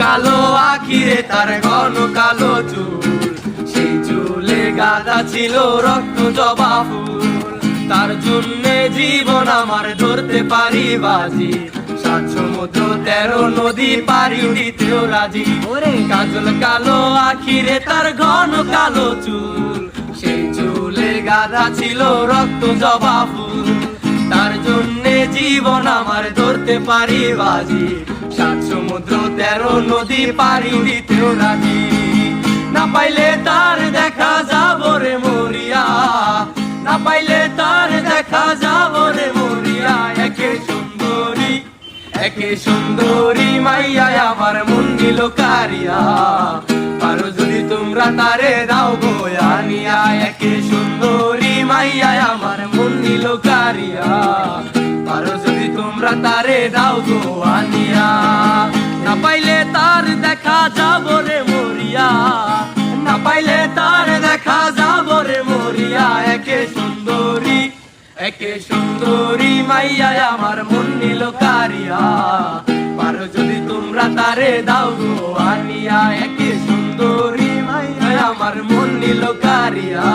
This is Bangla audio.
কালো আখিরে তার ঘন কালো চুল, সেই চুলে গাঁদা ছিল রক্ত জবা ফুল। তার জন্যে জীবন আমার ধরতে পারি বাজি, 7 সমুদ্র 13 নদী পারি দিতেও রাজি। কাজল কালো আখিরে তার ঘন কালো চুল, সেই চুলে গাঁদা ছিল রক্ত জবা ফুল। তার জন্যে জীবন আমার ধরতে পারি বাজি, 7 সমুদ্র 13 নদী পারি দিতেও রাজি। না পাইলে তার দেখা যাব রে মরিয়া, না পাইলে তার দেখা যাব রে মরিয়া। একে সুন্দরী মাইয়া আমার মন নিল কারিয়া, পারো যদি তোমরা তারে দাও গো আনিয়া। একে সুন্দরী মাইয়া আমার মন নিল কারিয়া, পারো যদি তোমরা তারে দাও গো আনিয়া। না পাইলে তার দেখা যাব রে মরিয়া, না পাইলে তার দেখা যাব রে মরিয়া। একে সুন্দরী মাইয়া আমার মন নিল কারিয়া, পারো যদি তোমরা তারে দাও গো আনিয়া। একে সুন্দরী মাইয়া আমার মন নিল কারিয়া।